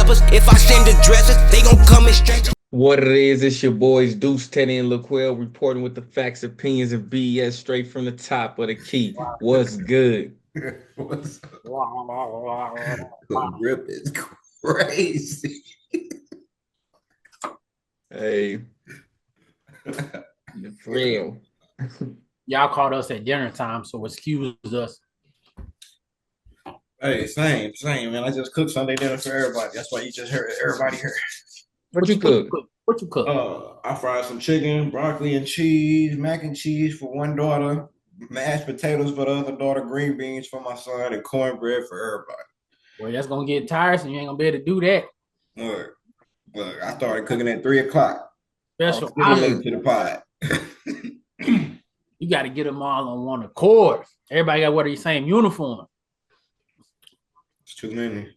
peppers. If I send the dressers, they gon' come and stretch. What it is, it's your boys Deuce, Teddy, and Laquel reporting with the facts, opinions, and BS straight from the top of the key. What's good? What's Y'all the rip is crazy. Hey, for real. caught us at dinner time, so excuse us. Hey, same, man. I just cooked Sunday dinner for everybody. That's why you just heard everybody here. What you cook? What you cook? I fried some chicken, broccoli and cheese, mac and cheese for one daughter, mashed potatoes for the other daughter, green beans for my son, and cornbread for everybody. Well, that's gonna get tiresome. You ain't gonna be able to do that. Look, I started cooking at 3:00. Special I'm late to the pot. You got to get them all on one accord. Everybody got to wear the same uniform. It's too many.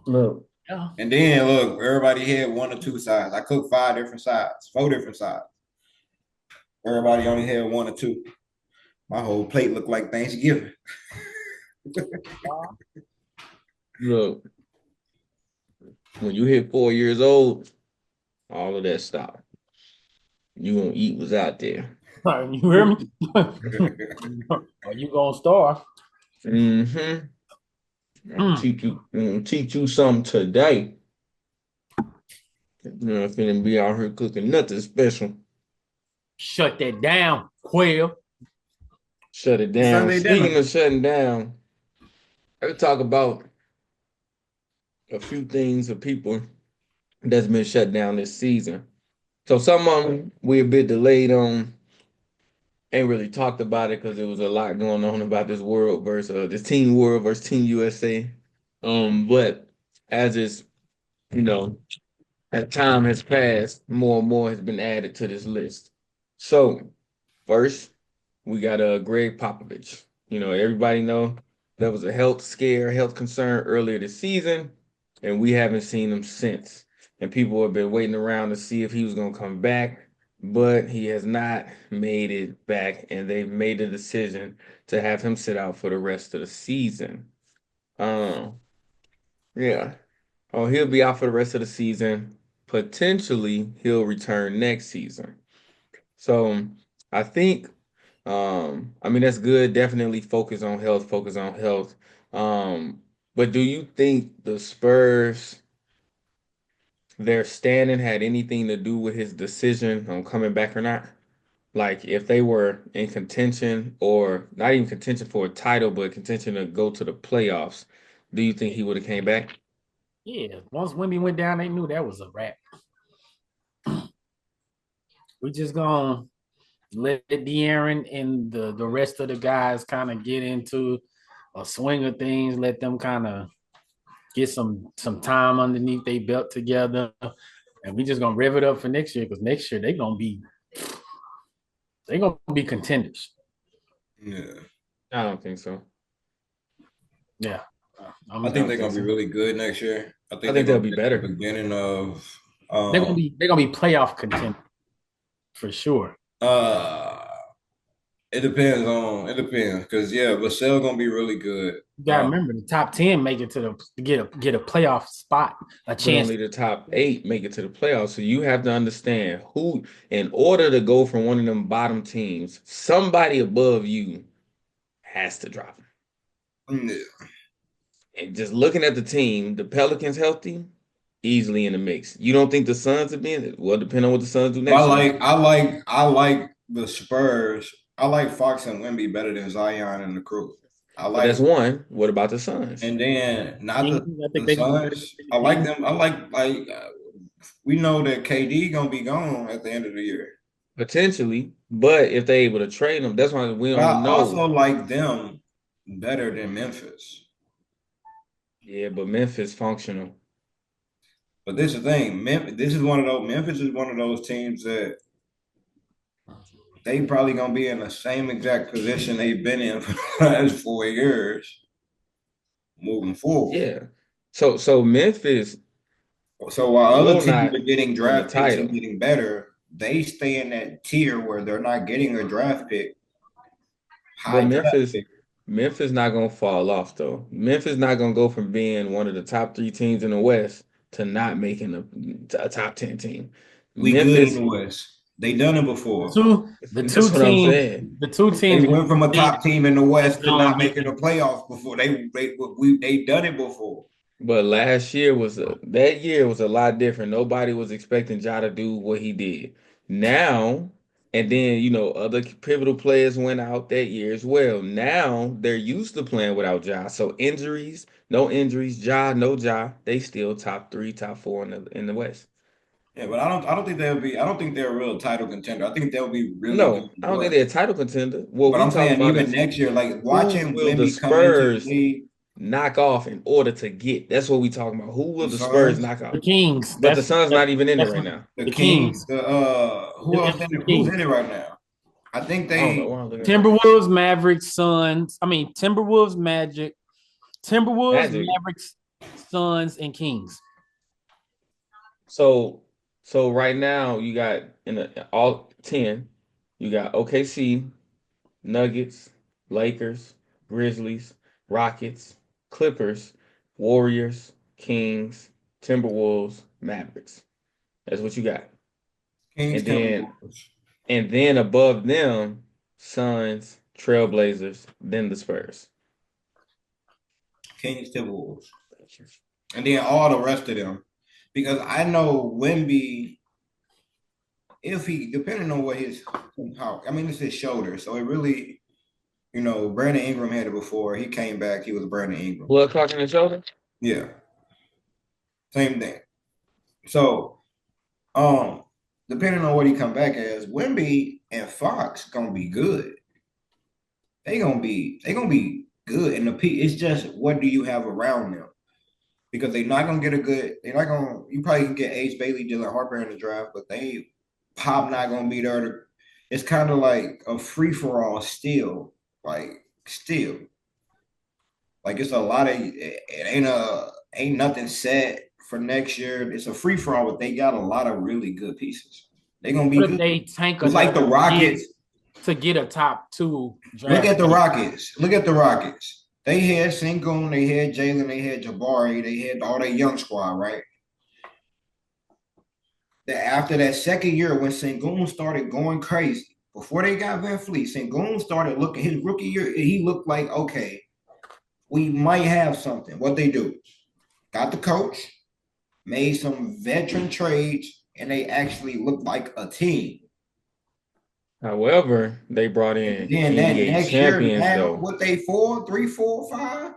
Look. Yeah. And then look, everybody had 1 or 2 sides. I cooked 4 different sides. Everybody only had 1 or 2. My whole plate looked like Thanksgiving. Look, when you hit 4 years old, all of that stop. You gonna eat what's out there. You hear me? Or you gonna starve? Mm-hmm. Teach you something today. You're not finna be out here cooking nothing special. Shut that down, Quail. Shut it down. Sunday Speaking dinner. of shutting down, let's talk about a few things of people that's been shut down this season. So some of them we're a bit delayed on. Ain't really talked about it because there was a lot going on about this world versus this Team World versus Team USA. But as it's, as time has passed, more and more has been added to this list. So first, we got Greg Popovich. Everybody know there was a health concern earlier this season, and we haven't seen him since. And people have been waiting around to see if he was going to come back, but he has not made it back, and they've made a decision to have him sit out for the rest of the season. Yeah. Oh, he'll be out for the rest of the season. Potentially, he'll return next season. So I think, that's good. Definitely focus on health, focus on health. But do you think the Spurs, their standing had anything to do with his decision on coming back or not? Like if they were in contention or not even contention for a title, but contention to go to the playoffs, do you think he would have came back? Yeah. Once Wimby went down, they knew that was a wrap. We just gonna let De'Aaron and the rest of the guys kind of get into a swing of things. Let them kind of get some time underneath their belt together, and we just gonna rev it up for next year because next year they're gonna be contenders. Yeah, I don't think so. Yeah, I think they're gonna be really good next year. I think they'll be better. The beginning of they're gonna be playoff contenders for sure. It depends because Vassell gonna be really good. You gotta remember the top 10 make it to get a playoff spot, a chance. Only the top 8 make it to the playoffs. So you have to understand who, in order to go from one of them bottom teams, somebody above you has to drop. Yeah. And just looking at the team, the Pelicans healthy, easily in the mix. You don't think the Suns have been? Well, depending on what the Suns do next year. I like the Spurs. I like Fox and Wemby better than Zion and the crew. But that's one. What about the Suns? And then not I think the Suns. I like them. I like we know that KD gonna be gone at the end of the year. Potentially, but if they're able to trade them, that's why we don't know. I also like them better than Memphis. Yeah, but Memphis functional. But this is the thing. Memphis is one of those teams that they probably gonna be in the same exact position they've been in for the last 4 years moving forward. Yeah. So Memphis. So while other teams are getting draft picks and getting better, they stay in that tier where they're not getting a draft pick. But Memphis not gonna fall off though. Memphis not gonna go from being one of the top 3 teams in the West to not making a top 10 team. We good in Memphis, the West. They done it before. that's what I'm saying. The two They teams went from a top team in the West to gonna not get making the playoffs before. They done it before. But last year that year was a lot different. Nobody was expecting Ja to do what he did. Now, and then other pivotal players went out that year as well. Now they're used to playing without Ja. So injuries, no injuries, Ja, no Ja, they still top three, top four in the West. Yeah, but I don't think they'll be. I don't think they're a real title contender. I think they'll be really good No, in I the don't think they're a West. title contender. What But we I'm talking saying about even is next year, like who watching will the Wemby come into the Spurs league, knock off in order to get? That's what we talking about. Who will the the Spurs Suns, knock the off? Kings. But the Suns not even in it That's right what now. the the Kings, Kings. the who else It's in the it? Who's in Kings. it right now? I think I don't know. they What I'm looking at. Timberwolves, Mavericks, Suns. I mean Timberwolves, Magic, Timberwolves, Magic. Mavericks, Suns, and Kings. So right now you got in all 10, you got OKC, Nuggets, Lakers, Grizzlies, Rockets, Clippers, Warriors, Kings, Timberwolves, Mavericks. That's what you got. Kings And then Timberwolves, above them, Suns, Trailblazers, then the Spurs. Kings Timberwolves, and then all the rest of them, because I know Wemby, if he depending on what his how, I mean it's his shoulder, so it really, Brandon Ingram had it before he came back. He was Brandon Ingram. Blood clock in the shoulder? Yeah, same thing. So, depending on what he come back as, Wemby and Fox gonna be good. They gonna be good. And the P it's just what do you have around them? Because they're not gonna get a good, they're not gonna you probably can get Ace Bailey, Dylan Harper in the draft, but they Pop not gonna be there to, it's kind of like a free for all still. Like still. Like it's a lot of it ain't nothing set for next year. It's a free for all, but they got a lot of really good pieces. They're gonna be What if good. they tank It's enough like the Rockets. to get a top two Look draft at the pick? Rockets. Look at the Rockets. They had Sengun, they had Jalen, they had Jabari, they had all that young squad, right? After that second year, when Sengun started going crazy, before they got Van Fleet, Sengun started looking his rookie year. He looked like, okay, we might have something. What they do? Got the coach, made some veteran trades, and they actually looked like a team. However, they brought And in then that NBA next year, champions now though. what they 4, 3, 4, 5?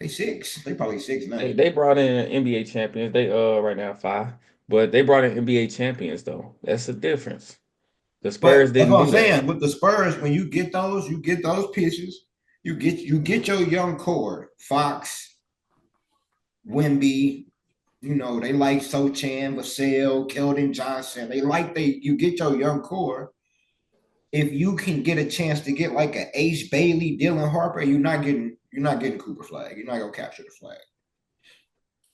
They 6. They probably 6 now. They brought in NBA champions. They right now 5, but they brought in NBA champions though. That's the difference. The Spurs But that's didn't what I'm do that. saying. With the Spurs, when you get those pieces, you get your young core, Fox, Wimby, they like Sochan, Vassell, Keldon Johnson. You get your young core. If you can get a chance to get like an Ace Bailey, Dylan Harper, you're not getting Cooper flag. You're not gonna capture the flag.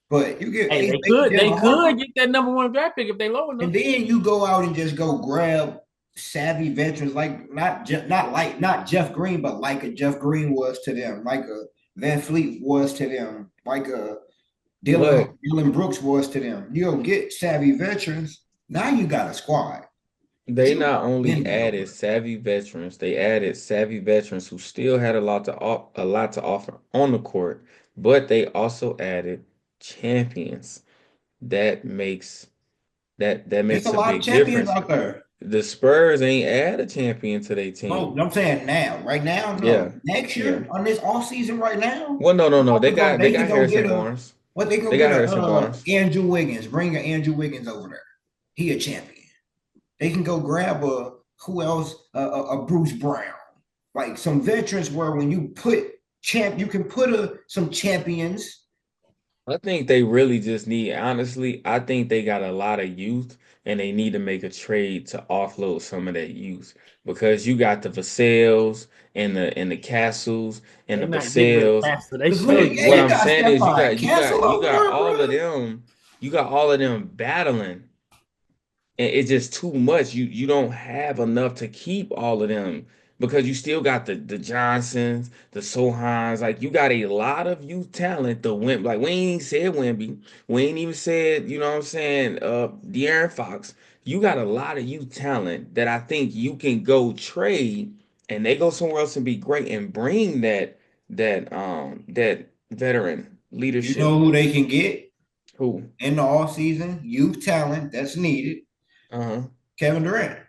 But you get Hey, Ace they Bailey, could Dylan Harper, get that number one draft pick if they low enough. and then you go out and just go grab savvy veterans like not Jeff Green, but like a Jeff Green was to them, like a Van Fleet was to them, like a But Dylan Brooks was to them. You'll get savvy veterans. Now you got a squad. they You not only been added savvy veterans, they added savvy veterans who still had a lot to offer on the court, but they also added champions. That makes that There's a makes a lot of big champions difference. out there. The Spurs ain't add a champion to their No, team. I'm saying now, right now, no. Yeah, Next yeah. year on this off season, right now, Well, no. They they can got go Harrison get a Barnes. what they go They get got a Harrison Barnes. Andrew Wiggins. Bring an Andrew Wiggins over there. He a champion. They can go grab a who else? A Bruce Brown, like some veterans where when you put you can put some champions. I think they really just need, honestly, I think they got a lot of youth and they need to make a trade to offload some of that youth because you got the Vassels and the Castles and They're the not getting rid of Vassels. faster. They Cause look still at And yeah, what you I'm got saying is Stephon Castle you over got there, all of bro. them, battling. And it's just too much. You don't have enough to keep all of them. because you still got the Johnsons, the Sohans. Like you got a lot of youth talent. The Wimp, like we ain't even said Wimby, we ain't even said, you know what I'm saying, De'Aaron Fox. You got a lot of youth talent that I think you can go trade and they go somewhere else and be great and bring that veteran You leadership. know who they can get Who? in the offseason? Youth talent that's needed. Uh-huh. Kevin Durant.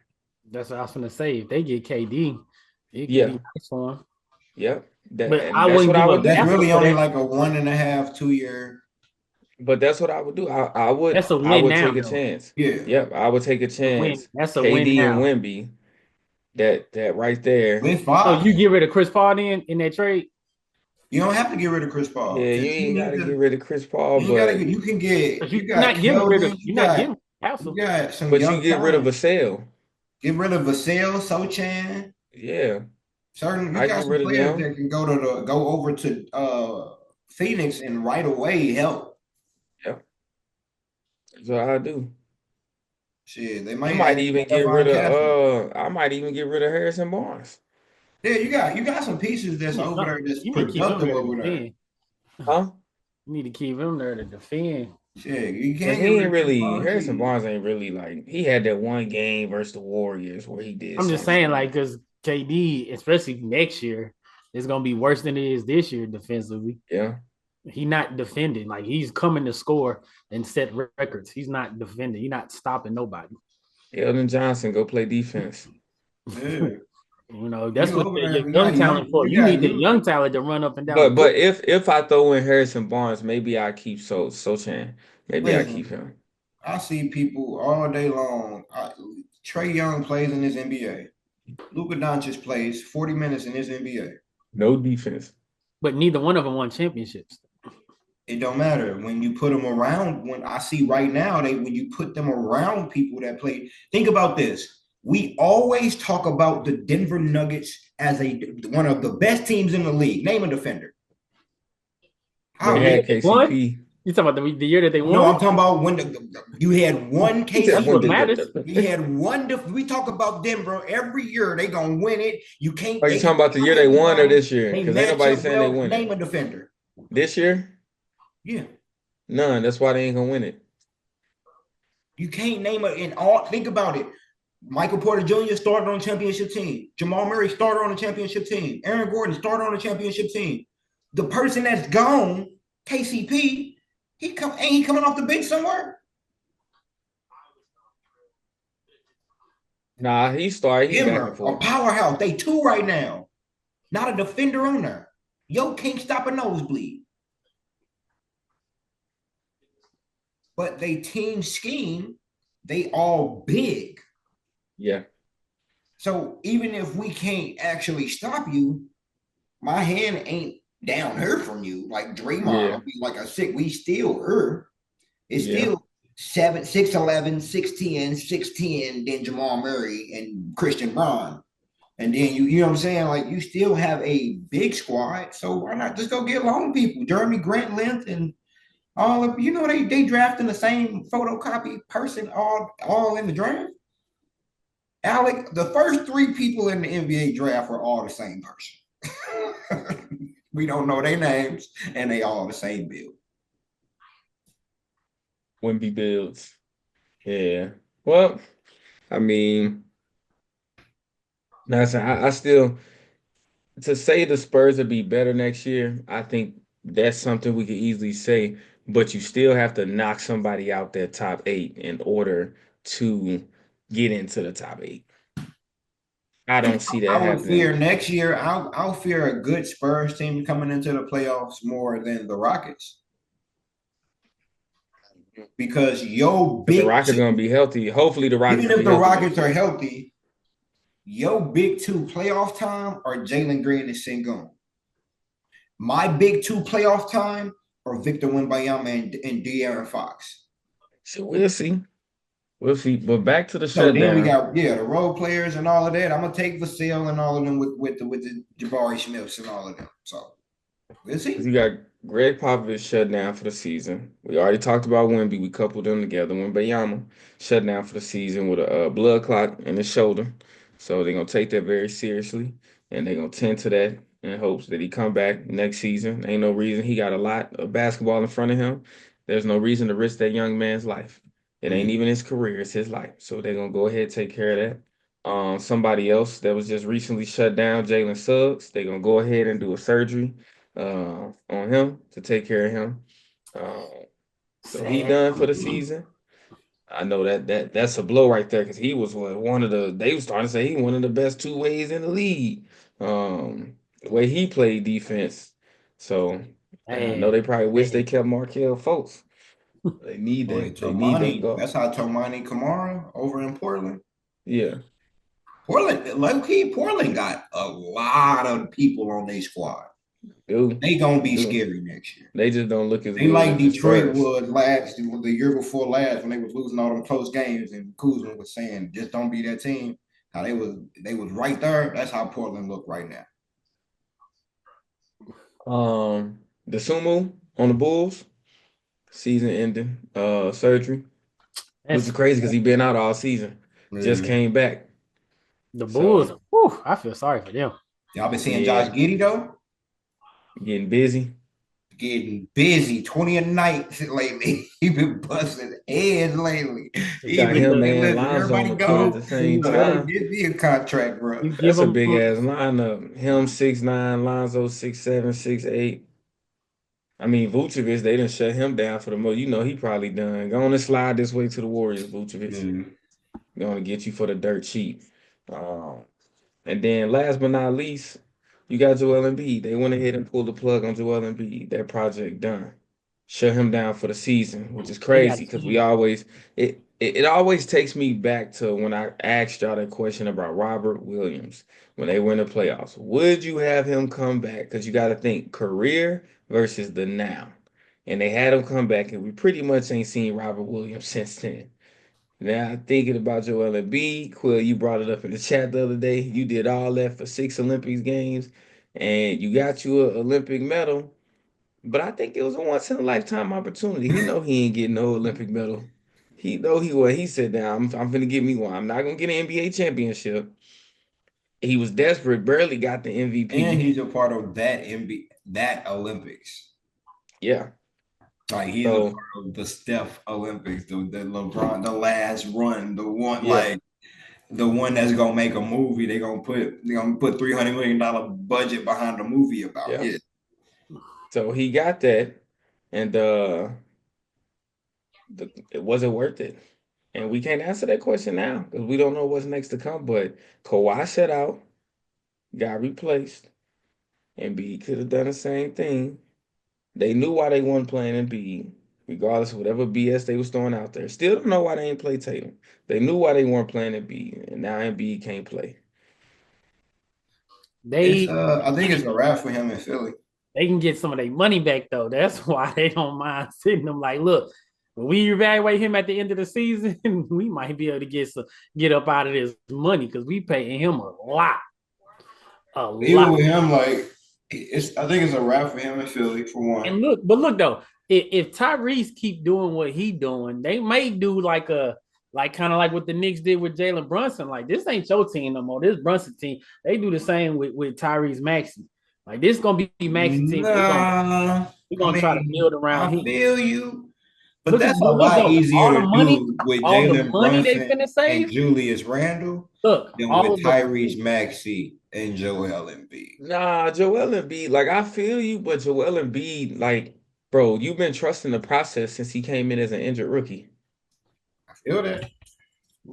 That's what I was gonna say. If they get KD, it could be Yeah. nice for him. Yep. That, But and I that's wouldn't what I give would up do. That's Bassett really for only that. like a 1.5, 2 year. But that's what I would do. I would That's a I win would now, take a though. chance. Yeah. Yep, I would take a A win. chance. That's a win KD and now. Wemby, that right there. With So Fox, you get rid of Chris Paul in that trade? you don't have to get rid of Chris Paul Yeah, you because you ain't need gotta get to. rid of Chris Paul, You gotta but get. You can get. Because You you're got not getting rid of Keldon. Hassel. You got some but you young get rid of talent. Vassell. Get rid of Vassell, Sochan. Yeah, Certain. You I got get some rid of players them. that can go over to Phoenix and right away help. Yep, that's what I do. Shit, they I might might add even get rid Stephon Castle. of I might even get rid of Harrison Barnes. Yeah, you got some pieces that's over there that's You need to keep him productive there to over there. defend. Huh? You need to keep him there to defend. Shit, you But can't get he rid ain't of Chris really Paul. Harrison Barnes ain't really like he had that one game versus the Warriors where he did I'm just something saying, for like, them. because KD, especially next year, is gonna be worse than it is this year defensively. Yeah. He's not defending. Like he's coming to score and set records. He's not defending. He's not stopping nobody. Eldon Johnson, go play defense. Yeah. That's You what over there, your you young got talent for. you You got need the you. young talent to run up and down the But court. if I throw in Harrison Barnes, maybe I keep Sochan. Maybe I keep Listen, him. I see people all day long. Trey Young plays in his NBA. Luka Doncic plays 40 minutes in his NBA. No defense. But neither one of them won championships. It don't matter when you put them around. When I see right now, when you put them around people that play. Think about this. We always talk about the Denver Nuggets as one of the best teams in the league. Name a defender. They How The year had many? they won? KCP. You talking about the year that they No, I'm won? talking about when you had one He said That's when what KCP. matters. We had one. We talk about Denver every year. They gonna win it. You can't. Are you They can talking about the year stop they won or everybody. this year? They Because ain't match nobody up saying they well. win Name it. a defender. This year? Yeah, None. That's why they ain't gonna win it. you can't name it in all. Think about it. Michael Porter Jr. started on a championship team. Jamal Murray started on a championship team. Aaron Gordon started on a championship team. The person that's gone, KCP, ain't he coming off the bench somewhere? Nah, he started. He back and Denver, a forth. powerhouse. They two right now. Not a defender on there. Yo can't stop a nosebleed. But they team scheme, they all big. Yeah. So even if we can't actually stop you, my hand ain't down her from you. Like Draymond, Yeah. I'll be like I said, we still her. It's Yeah. still 7, 6'11, 6'10, 6'10, then Jamal Murray and Christian Braun. And then you know what I'm saying? Like you still have a big squad. So why not just go get long people? Jeremy Grant length and all of they drafting the same photocopy person all in the draft. Alec, the first 3 people in the NBA draft were all the same person. We don't know their names, and they all the same build. Wimby builds. Yeah. Well, I mean, that's I still to say the Spurs will be better next year, I think that's something we could easily say, but you still have to knock somebody out that top 8 in order to get into the top 8. I don't see that I would happening. fear next year. I'll fear a good Spurs team coming into the playoffs more than the Rockets because The Rockets gonna be healthy. Hopefully the Rockets even will if be the healthy Rockets next are year. healthy, your big 2 playoff time are Jalen Green and Sengun. My big 2 playoff time are Victor Wembanyama and De'Aaron Fox. So we'll see. We'll see. But back to the So then we shutdown. got the role players and all of that. I'm gonna take Vassell and all of them with the Jabari Smiths and all of them. So we'll see. You got Greg Popovich shut down for the season. We already talked about Wemby. We coupled them together. Wembanyama shut down for the season with a blood clot in his shoulder. So they're gonna take that very seriously, and they're gonna tend to that in hopes that he come back next season. Ain't no reason he got a lot of basketball in front of him. There's no reason to risk that young man's life. It ain't even his career; it's his life. So they're gonna go ahead and take care of that. Somebody else that was just recently shut down, Jalen Suggs. They're gonna go ahead and do a surgery on him to take care of him. So he Sad. done for the season. I know that's a blow right there because he was one of the they was starting to say he one of the best two ways in the league. The way he played defense. So and I know Hey, they probably wish they hey, kept Markel Fultz. They need Boy, that. They need that Tomani, go. that's how Tomani Kamara over in Portland. Yeah. Portland, low key, Portland got a lot of people on their squad. Do They gonna be do. scary next year. They just don't look as They good like as the Detroit Spurs. was the year before last when they was losing all them close games and Kuzma was saying just don't be that team. How they was right there. That's how Portland look right now. The Sumo on the Bulls, season ending surgery, which that's is crazy because he been out all season. Just Yeah. came back. the Bulls. So Whew, I feel sorry for them. Y'all been seeing yeah, Josh Giddey though? getting busy. Getting busy 20 a night lately. He been busting heads lately. They He got been him hey, and listen, Lonzo on everybody the court at the go. same Look, time. get me a contract, bro. You give That's a them big ass lineup. Him 6'9", Lonzo 6'7", 6'8". I mean, Vucevic, they didn't shut him down for the most. You know, he probably done. Go on and slide this way to the Warriors, Vucevic. Mhm. Going to get you for the dirt cheap. Um, and then last but not least, you got Joel Embiid. They went ahead and pulled the plug on Joel Embiid. That project done. Shut him down for the season, which is they got crazy because we always it always takes me back to when I asked y'all that question about Robert Williams when they were in the playoffs. Would you have him come back? Because you got to think career versus the now. And they had him come back, and we pretty much ain't seen Robert Williams since then. Now thinking about Joel Embiid, Quill, you brought it up in the chat the other day. You did all that for 6 Olympics games, and you got you an Olympic medal. But I think it was a once in a lifetime opportunity. He know he ain't getting no Olympic medal. He know he was. He said, "Now I'm finna get me one. I'm not gonna get an NBA championship." He was desperate. Barely got the And MVP. he's a part of that that Olympics. Yeah. Like he's a So part of the Steph Olympics, the LeBron, the last run, the one yeah, like the one that's gonna make a movie. They're gonna put $300 million budget behind a movie about yeah. it. So he got that, and it wasn't worth it. And we can't answer that question now because we don't know what's next to come. But Kawhi shut out, got replaced, and B could have done the same thing. They knew why they weren't playing Embiid, regardless of whatever BS they was throwing out there. Still don't know why they ain't play Tatum. They knew why they weren't playing Embiid, and now Embiid can't play. It's they I think it's a wrap for him in Philly. they can get some of their money back though. That's why they don't mind sitting them like, look, when we evaluate him at the end of the season, we might be able to get up out of this money because we paying him a lot. A Even lot. with him, like I think it's a wrap for him in Philly for one. And look though, if Tyrese keep doing what he doing, they may do like kind of like what the Knicks did with Jalen Brunson. Like this ain't your team no more. This Brunson team. They do the same with Tyrese Maxey. Like this gonna be Maxey team. Nah, We're I gonna try to mean, build around I him. feel you, but Look at that's a look lot though, easier to do with all the Jalen money they Brunson finna and save. Julius Randle Look, than all with of the Tyrese Maxey and Joel Embiid. Nah, Joel Embiid, like I feel you, but Joel Embiid, like, bro, you've been trusting the process since he came in as an injured rookie. I feel that.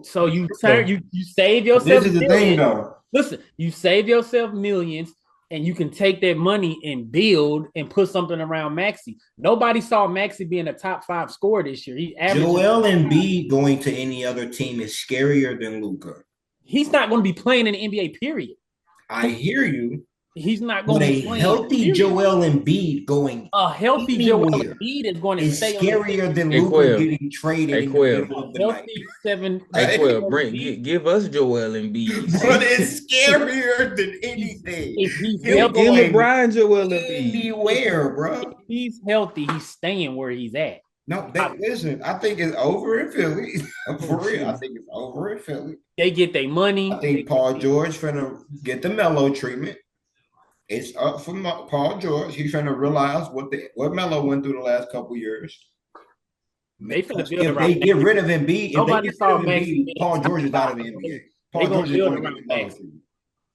so you turn So you save But this yourself is the thing, millions. though. Listen, you save yourself millions and you can take that money and build and put something around Maxi. Nobody saw Maxi being a top 5 scorer this year. He's averaging. Joel Embiid going to any other team is scarier than Luka. He's not going to be playing in the NBA, period. I hear you, He's not but going to a be playing, healthy period. Joel Embiid going A healthy Joel anywhere Embiid is going to is stay on the team. scarier than hey Luka Quill, getting traded hey in the Quill, middle of the night. Healthy 7. hey Right? Quill, Joel Embiid, give us Joel Embiid. But See, it's scarier than anything. if he's Him give healthy, going LeBron Joel Embiid. anywhere, if bro. he's healthy, he's staying where he's at. No, listen. I think it's over in Philly. For real, I think it's over in Philly. They get their money. I think Paul George finna get the Melo treatment. It's up for Paul George. He's trying to realize what Melo went through the last couple years. They finna build If around they get rid of Embiid, Nobody saw Maxey. Paul George is out of the NBA. They Paul gonna George is build going to around get the Melo Maxey treatment.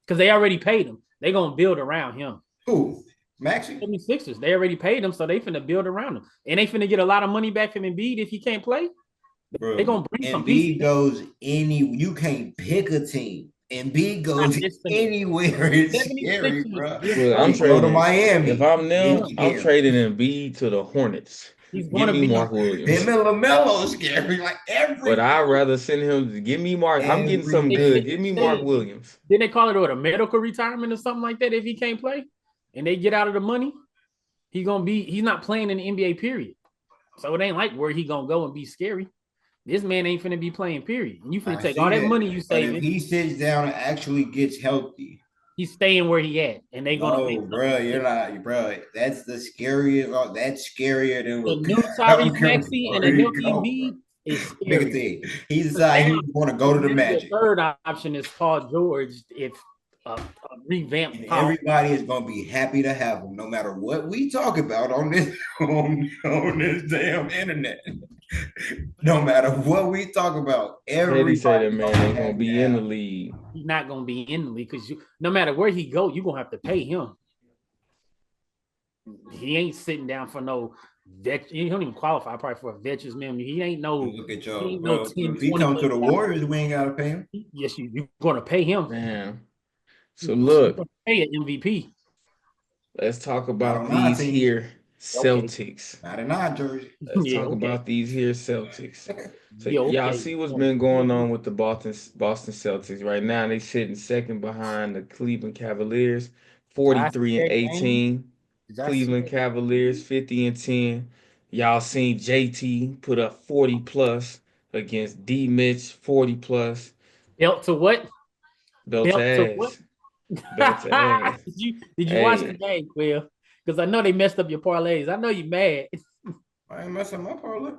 because they already paid him. They gonna build around him. Who? Maxey? 76ers. They already paid him, so they finna build around him. And they finna get a lot of money back from Embiid if he can't play. Bro, they gonna bring some Embiid pieces. goes you can't pick a team. Embiid goes anywhere. It's scary, bro. Well, I'm go to trading Miami. If I'm them, I'm trading Embiid to the Hornets. He's Give me Mark Williams. Him and LaMelo is scary. Like But I'd rather send him to give me Mark. I'm getting something good. Give me Mark Williams. Didn't they call it a medical retirement or something like that if he can't play? And they get out of the money, he's not playing in the NBA, period. So it ain't like where he gonna go and be scary. This man ain't finna be playing, period. And you finna take all that money you saving. If he sits down and actually gets healthy, he's staying where he at, and they gonna. Oh, bro, you're not, bro. That's the scariest. That's scarier than the new Tyrese Maxey and the healthy Embiid is scary. He decided he want to go to the Magic. The third option is Paul George. If revamped, everybody is gonna be happy to have him, no matter what we talk about on this on this damn internet. No matter what we talk about, everybody say that man ain't gonna be in the league. He's not gonna be in the league because no matter where he go, you're gonna have to pay him. He ain't sitting down for no vet. He don't even qualify probably for a veterans minimum. He ain't no. Look at y'all. No 10, if he come to the Warriors, we ain't gotta pay him. Yes, you're gonna pay him. Man. So look, pay an MVP. Let's talk about these here Celtics. 99 jersey. Let's talk about these here Celtics. So y'all see what's been going on with the Boston Celtics right now. They sitting second behind the Cleveland Cavaliers, 43-18. Cleveland Cavaliers 50-10. Y'all seen JT put up 40 plus against D Mitch 40 plus. Belt to what? Belt to ass. Did you watch the game, Quill? Because I know they messed up your parlays. I know you mad. I ain't messing up my parlay.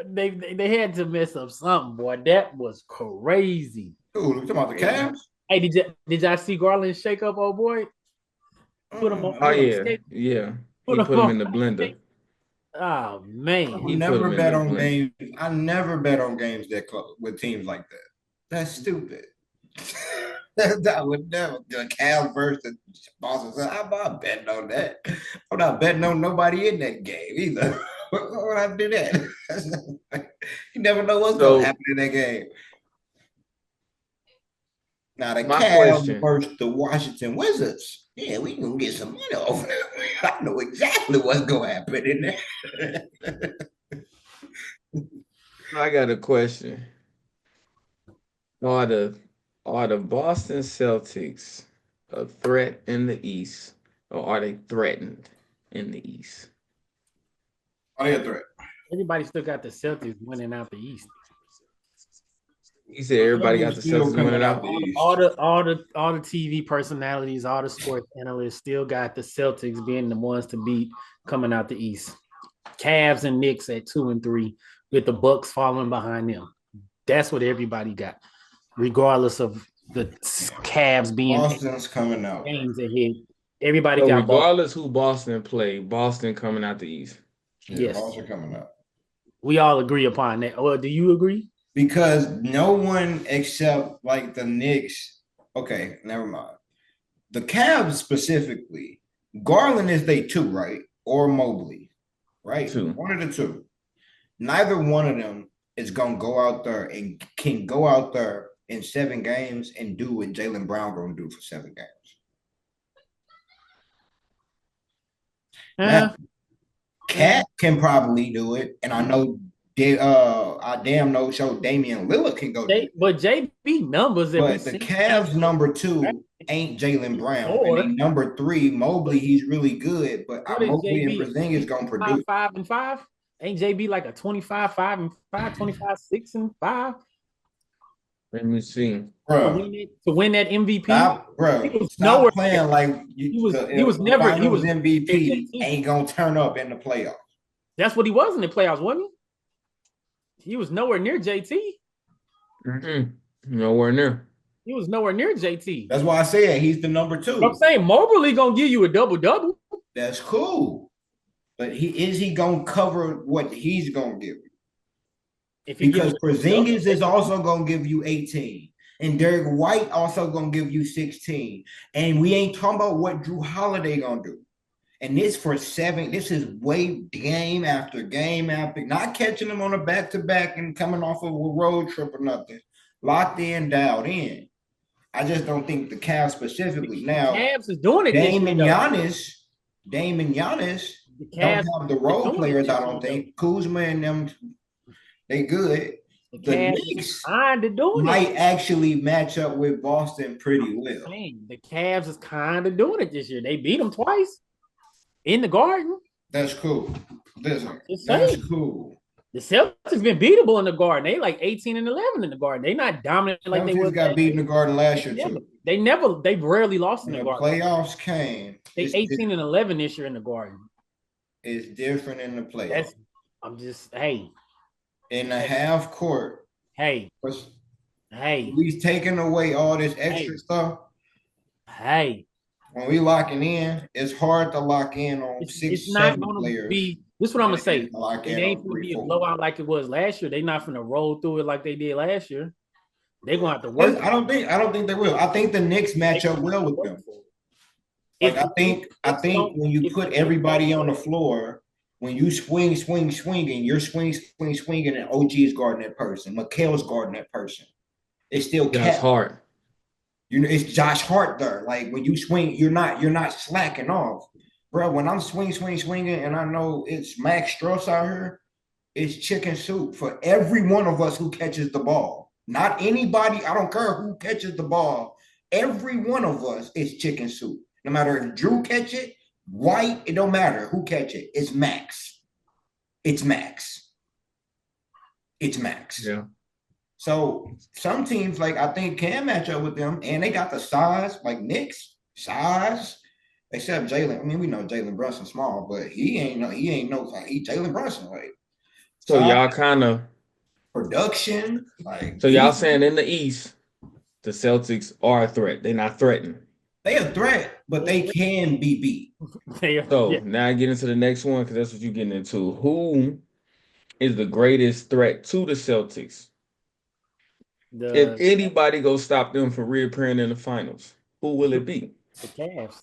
They had to mess up something, boy. That was crazy. Ooh, you talking about the Cavs? Hey, did y'all see Garland shake up, old boy? Put him on. Yeah. He put him in the blender. Oh man, I never bet on games. I never bet on games that close with teams like that. That's stupid. I would never. The Cavs versus Boston. I'm not betting on that. I'm not betting on nobody in that game either. Why would I do that? You never know what's going to happen in that game. Now the Cavs versus the Washington Wizards. Yeah, we gonna get some money off of that. I know exactly what's gonna happen in there. I got a question. Are the Boston Celtics a threat in the East, or are they threatened in the East? Are they a threat? Everybody still got the Celtics winning out the East. You said everybody got the Celtics winning out the East. All the TV personalities, all the sports analysts still got the Celtics being the ones to beat coming out the East. Cavs and Knicks at 2 and 3, with the Bucks following behind them. That's what everybody got, regardless of the Cavs being Boston's coming out games ahead. Everybody got regardless who Boston play, Boston coming out the East. Yeah, yes, Boston coming out. We all agree upon that. Well, do you agree? Because no one except like the Knicks. Okay, never mind. The Cavs specifically, Garland is they 2, right? Or Mobley, right? 2. One of the 2. Neither one of them is gonna go out there and can go out there in 7 games and do what Jaylen Brown gonna do for 7 games. Now, Cat can probably do it, and I know I damn no show Damian Lillard can go. But JB numbers. But the Cavs number 2 ain't Jaylen Brown. And number 3, Mobley, he's really good, but Mobley and Porzingis gonna produce 5 and 5. Ain't JB like a 25, 5 and 5, 25, 6 and 5? Let me see. Bro, to win that MVP, stop playing like he was never MVP ain't gonna turn up in the playoffs. That's what he was in the playoffs, wasn't he? He was nowhere near JT. Nowhere near. He was nowhere near JT. That's why I said he's the number 2. I'm saying Mobley gonna give you a double-double. That's cool. But is he gonna cover what he's gonna give you? Because Porzingis is also gonna give you 18. And Derek White also gonna give you 16. And we ain't talking about what Drew Holiday gonna do. And this for 7, this is way game after game after, not catching them on a back-to-back and coming off of a road trip or nothing. Locked in, dialed in. I just don't think the Cavs specifically. Now, Cavs is doing it. Dame and Giannis don't have the role players, I don't think. Kuzma and them, they good. The Knicks might actually match up with Boston pretty well. The Cavs is kind of doing it this year. They beat them twice in the Garden. That's cool. That's cool. The Celtics been beatable in the Garden. They like 18-11 in the Garden. They not dominant like they were. Got beat in the Garden last year too. They rarely lost in the Garden. Playoffs came. They 18-11 this year in the Garden. It's different in the playoffs. In the half court. He's taking away all this extra stuff. When we locking in, it's hard to lock in on 6-7 players. This is what I'm gonna say. It ain't gonna be a blowout like it was last year. They're not gonna roll through it like they did last year. They're gonna have to work. I don't think they will. I think the Knicks match up well with them. Like I think when you put everybody on the floor, when you swing, and you're swinging, and OG is guarding that person, Mikal's guarding that person. It's still That's hard. You know, it's Josh Hart there. Like when you swing, you're not slacking off. Bro, when I'm swinging, and I know it's Max Strus out here, it's chicken soup for every one of us who catches the ball. Not anybody, I don't care who catches the ball. Every one of us is chicken soup. No matter if Drew catch it, White, it don't matter who catch it. It's Max. It's Max. Yeah. So some teams, like I think, can match up with them, and they got the size, like Knicks, size. Except Jalen. I mean, we know Jalen Brunson small, but he ain't Jalen Brunson. Like, so y'all kind of production. Like, so y'all saying in the East, the Celtics are a threat. They're not threatened. They a threat, but they can be beat. Now I get into the next one because that's what you're getting into. Who is the greatest threat to the Celtics? If anybody go stop them from reappearing in the finals, who will it be? The Cavs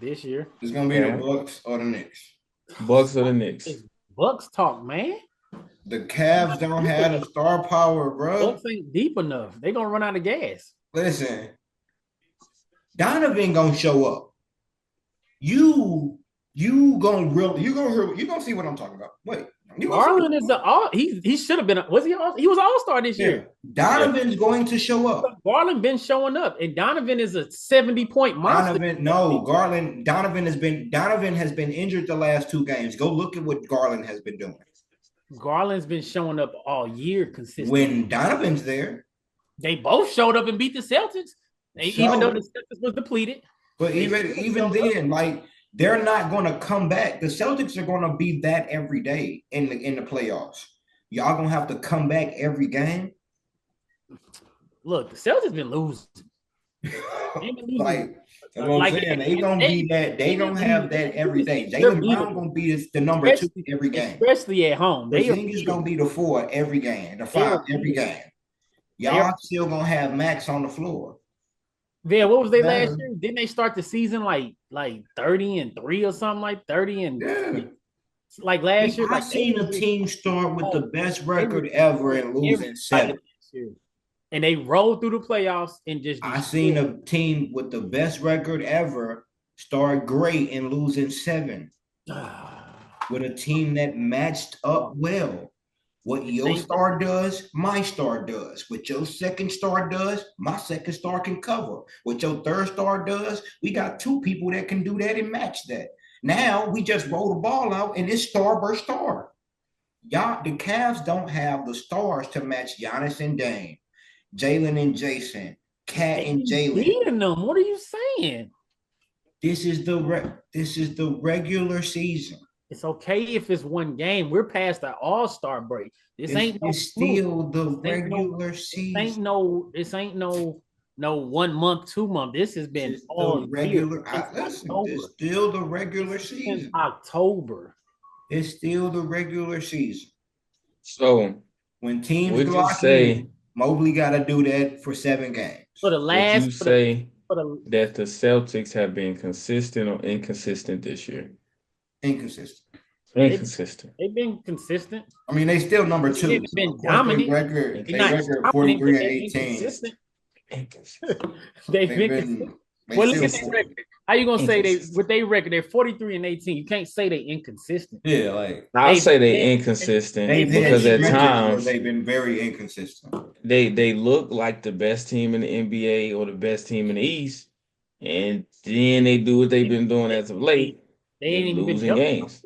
this year. It's gonna be the Bucks or the Knicks. Bucks or the Knicks. It's Bucks talk, man. The Cavs don't have the star power, bro. Bucks ain't deep enough. They gonna run out of gas. Listen, Donovan gonna show up. You gonna see what I'm talking about. Wait, Garland is he should have been. Was he was an all-star this year? Donovan's going to show up. Garland been showing up, and Donovan is a 70-point monster. Donovan has been injured the last 2 games. Go look at what Garland has been doing. Garland's been showing up all year consistently. When Donovan's there, they both showed up and beat the Celtics, even though the Celtics was depleted. But even then, like, they're not going to come back. The Celtics are going to be that every day in the playoffs. Y'all going to have to come back every game. Look, the Celtics been losing. Like, that's what I'm saying. They going to be that. They going to have that every day. Jaylen Brown going to be the number 2 every game. Especially at home. They is going to be the 4 every game, the 5 every game. Y'all still going to have Max on the floor. Yeah, what was they last year? Didn't they start the season like 30-3 or something, like 30 like last year? I've seen a team start with the best record ever and losing 7. And they rolled through the playoffs and just. I seen a team with the best record ever start great and losing 7. With a team that matched up well. What your star does, my star does. What your second star does, my second star can cover. What your third star does, we got 2 people that can do that and match that. Now we just roll the ball out and it's star versus star. Y'all, the Cavs don't have the stars to match Giannis and Dame, Jalen and Jason, Cat and Jalen. What are you saying? This is the regular season. It's okay if it's one game. We're past the All-Star break. This ain't no It's still the this ain't no- regular This season. ain't no 1 month, 2 month. This has been It's all the regular. Listen, It's still the regular since season. October. It's still the regular season. So When teams would go you out say here, Mobley got to do that for 7 games. For the would last you say for the that the Celtics have been consistent or inconsistent this year? Inconsistent. Inconsistent. they've been consistent. I mean, they still number They 2. haven't been Of course, dominant. They They're not record dominant, 43 but and they're 18. inconsistent. Inconsistent. They've They've been been. They well, look at still, their record. How you gonna say they Inconsistent. with their record? They're 43 and 18. You can't say they inconsistent. yeah, like I'll say They- they inconsistent they've had because at stretches where times they've been very inconsistent. they look like the best team in the NBA or the best team in the East, and then they do what they've been doing as of late. They They're ain't even been losing healthy. games.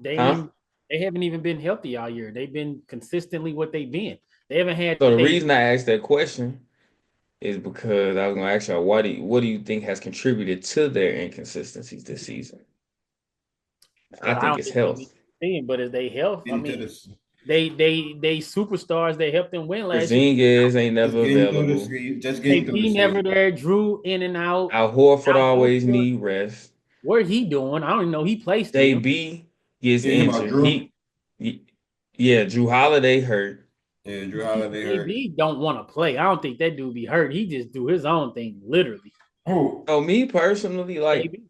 They Huh? ain't, they haven't even been healthy all year. They've been consistently what they've been. They haven't had. So the reason I asked that question is because I was going to ask y'all, what do you think has contributed to their inconsistencies this season? I think it's health. But is they health? I Into mean, this, they superstars. They helped them win last year. Porzingis ain't just never getting through available. just getting through the KP never season. there. Drew in and out. Al Horford Al always Horford. need rest. What he doing? I don't even know he plays. Still. JB gets You talking about injured. Yeah, Drew Holiday hurt. Yeah, Drew Holiday hurt. JB don't want to play. I don't think that dude be hurt. He just do his own thing, literally. Oh, Oh, me personally, like JB.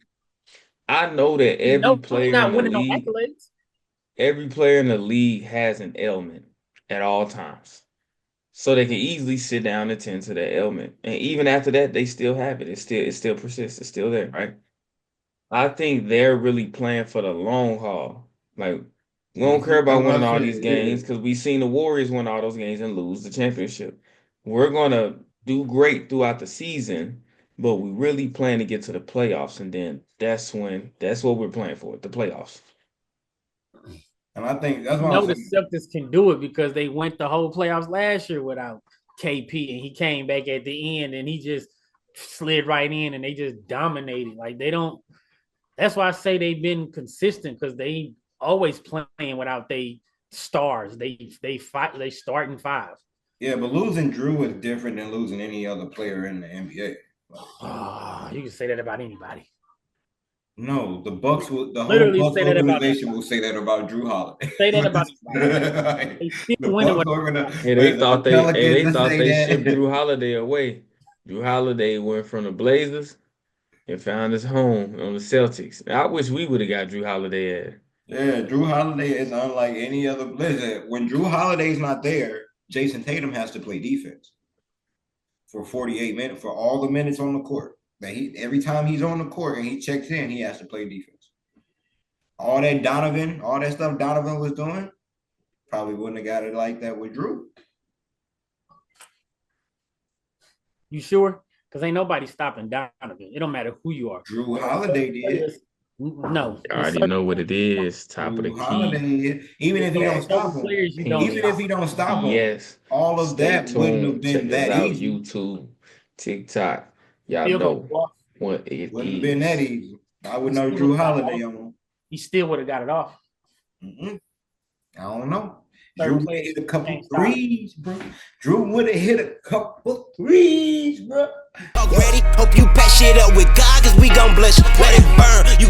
I know that You every know he's player not in the winning no league, accolades. every player in the league has an ailment at all times. So they can easily sit down and tend to that ailment. And even after that, they still have it. It still persists. It's still there, right? I think they're really playing for the long haul. Like, we don't care about winning all these games because we've seen the Warriors win all those games and lose the championship. We're gonna do great throughout the season, but we really plan to get to the playoffs, and then that's what we're playing for, the playoffs. and I think that's You why know I'm the saying. Celtics can do it because they went the whole playoffs last year without KP, and he came back at the end and he just slid right in and they just dominated. Like they don't. That's why I say they've been consistent because they always playing without they stars. They fight. They start in 5. Yeah, but losing Drew is different than losing any other player in the NBA. You can say that about anybody. No, the Bucks will. The Literally whole Bucks say that about organization will say that about Drew Holiday. Say that about Like, they still the winning Bucks with organization. They thought they that. shipped Drew Holiday away. Drew Holiday went from the Blazers and found his home on the Celtics. I wish we would have got Drew Holiday at. Yeah, Drew Holiday is unlike any other player. When Drew Holiday's not there, Jason Tatum has to play defense for 48 minutes, for all the minutes on the court. That every time he's on the court and he checks in, he has to play defense. All that stuff Donovan was doing, probably wouldn't have got it like that with Drew. You sure? Because ain't nobody stopping Donovan. It don't matter who you are. Drew Holiday did. No. I already know what it is. Top of the key. Even if he don't stop him, If he don't stop him, Yes. all of Stay that wouldn't have tuned. been Check us that out, easy. YouTube, TikTok. Y'all Still know go off. what it Wouldn't have is. been that easy. I would know Drew Holiday on. He still would have got it off. I don't know. Certain Drew would have players hit a couple can't stop. threes, bro. Drew would have hit a couple threes, bro. Ready? Hope you pass shit up with God, cause we gon' bless you. Let it burn. You